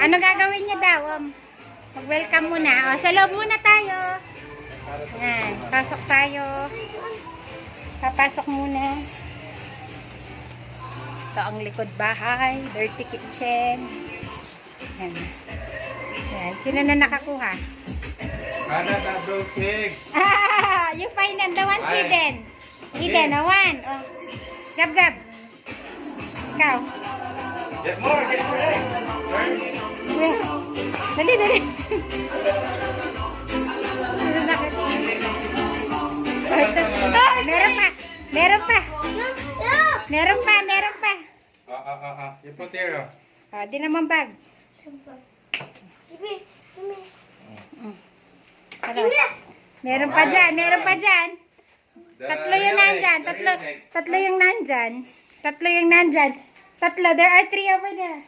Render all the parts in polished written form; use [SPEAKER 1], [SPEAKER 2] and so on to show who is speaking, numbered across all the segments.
[SPEAKER 1] Ano gagawin niya daw? Mag-welcome muna. O, sa loob muna tayo. Yan, pasok tayo. Papasok muna. Ito ang likod bahay. Dirty kitchen. Yan. Yan. Sino na nakakuha?
[SPEAKER 2] Canada Blue Pigs.
[SPEAKER 1] Ah, you find the one hidden. Hidden, a one. Oh. Gab-gab. Ikaw.
[SPEAKER 2] Get more, get more eggs.
[SPEAKER 1] Yeah. Dali, dali. Meron pa. Meron pa. Meron pa, meron pa.
[SPEAKER 2] You put there.
[SPEAKER 1] Ah, di naman bag. Ano? Meron pa dyan, meron pa dyan. Tatlo yung nandyan. Tatlo yung nandyan. Tatlo yung nandyan. Tatlo. There are 3 over there.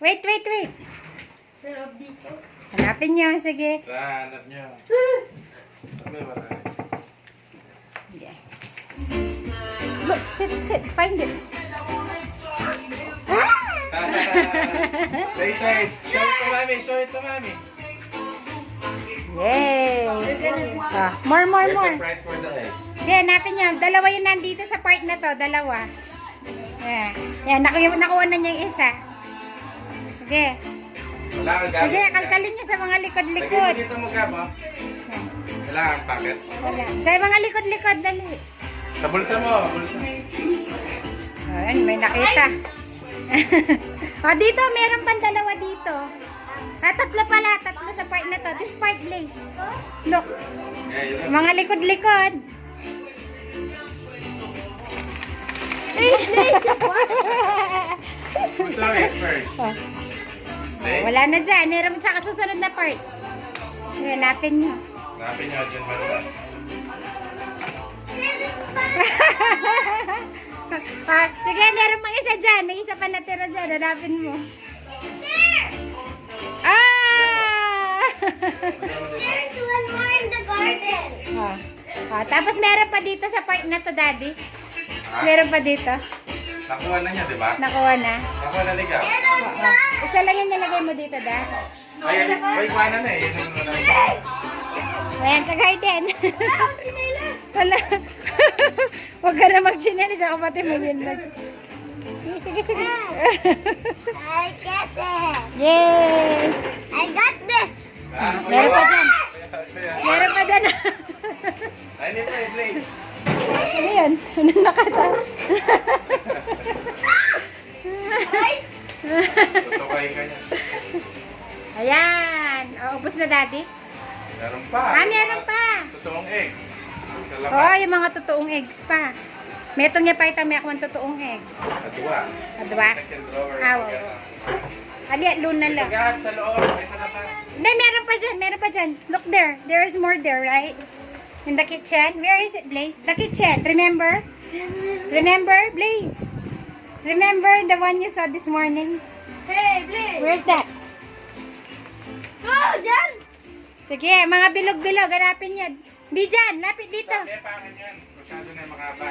[SPEAKER 1] Wait, wait, wait. Hanapin nyo. Sige.
[SPEAKER 2] Hanap nyo.
[SPEAKER 1] Yeah. Look, sit, sit. Find it.
[SPEAKER 2] Say, say. Show it to mommy. Show it to mommy.
[SPEAKER 1] Yay! Ah, more, more,
[SPEAKER 2] Here's
[SPEAKER 1] more.
[SPEAKER 2] the price for the egg.
[SPEAKER 1] Sige, hanapin nyo. Dalawa yung nandito sa part na to. Dalawa. Yeah. Yan, nakuha na niya yung isa. Sige.
[SPEAKER 2] Wala kang gamit.
[SPEAKER 1] Sige, kalkalin niyo sa mga
[SPEAKER 2] Lagay mo
[SPEAKER 1] likod-likod.
[SPEAKER 2] dito mo, Gab, oh.
[SPEAKER 1] Yan.
[SPEAKER 2] Wala kang packet.
[SPEAKER 1] Wala. Sa mga likod-likod, dali.
[SPEAKER 2] Sa bulsa mo, bulsa.
[SPEAKER 1] Ayan, may nakita. O, dito, meron pang dalawa dito. Ah, tatlo pala. Tatlo sa part na to. This part, please. Look.
[SPEAKER 2] Yeah, you look.
[SPEAKER 1] Mga likod-likod.
[SPEAKER 2] Gusto mo egg first.
[SPEAKER 1] Oh,
[SPEAKER 2] Okay?
[SPEAKER 1] wala na dyan. Meron sa kasusunod na part. Hanapin nyo.
[SPEAKER 2] Hanapin nyo dyan banda.
[SPEAKER 1] Ah, sige, meron pang isa dyan. May isa pa natira dyan. Hanapin mo. Ah!
[SPEAKER 3] There's one more in the garden.
[SPEAKER 1] Oh. Oh, tapos meron pa dito sa part na to, Daddy. Meron pa dito.
[SPEAKER 2] Nakuha na niya, di ba?
[SPEAKER 1] Nakuha na.
[SPEAKER 2] Nakuha na ni Gab.
[SPEAKER 1] Oo. Isa lang yung nilagay mo dito, Da.
[SPEAKER 2] Ay, kuha na na eh. Yun yung nalagay.
[SPEAKER 1] Ayan, sa garden. Wala. Huwag ka na mag-chinelis. Ako pati mo yun. Sige, sige.
[SPEAKER 3] I get it.
[SPEAKER 1] Yay!
[SPEAKER 3] I got this.
[SPEAKER 1] Meron pa dyan. Meron pa dyan.
[SPEAKER 2] Ay, hindi pa eh, Blake.
[SPEAKER 1] Ano yun? Ano nakata?
[SPEAKER 2] Tutukay ka niya.
[SPEAKER 1] Ayan. O, ubos na, Daddy.
[SPEAKER 2] Meron pa.
[SPEAKER 1] Ah, meron pa.
[SPEAKER 2] Totoong egg. Sa
[SPEAKER 1] Oo,
[SPEAKER 2] laman.
[SPEAKER 1] yung mga totoong eggs pa. Metong niya pa itang may akong totoong egg.
[SPEAKER 2] Kadua.
[SPEAKER 1] Kadwa.
[SPEAKER 2] Second drawer.
[SPEAKER 1] Ah, oo. Ali, luna
[SPEAKER 2] Sa
[SPEAKER 1] lang.
[SPEAKER 2] gas, sa loob. May sa labas.
[SPEAKER 1] Hindi, meron pa dyan. Meron pa dyan. Look there. There is more there, right? In the kitchen. Where is it, Blaze? The kitchen. Remember? Remember, Blaze? Remember the one you saw this morning?
[SPEAKER 3] Hey, Blake.
[SPEAKER 1] Where's that?
[SPEAKER 3] Go, Jan.
[SPEAKER 1] Sige, mga bilog-bilog. Hanapin yan. Di dyan. Lapit dito.
[SPEAKER 2] Hindi, pangin yan. Masyado na makaba.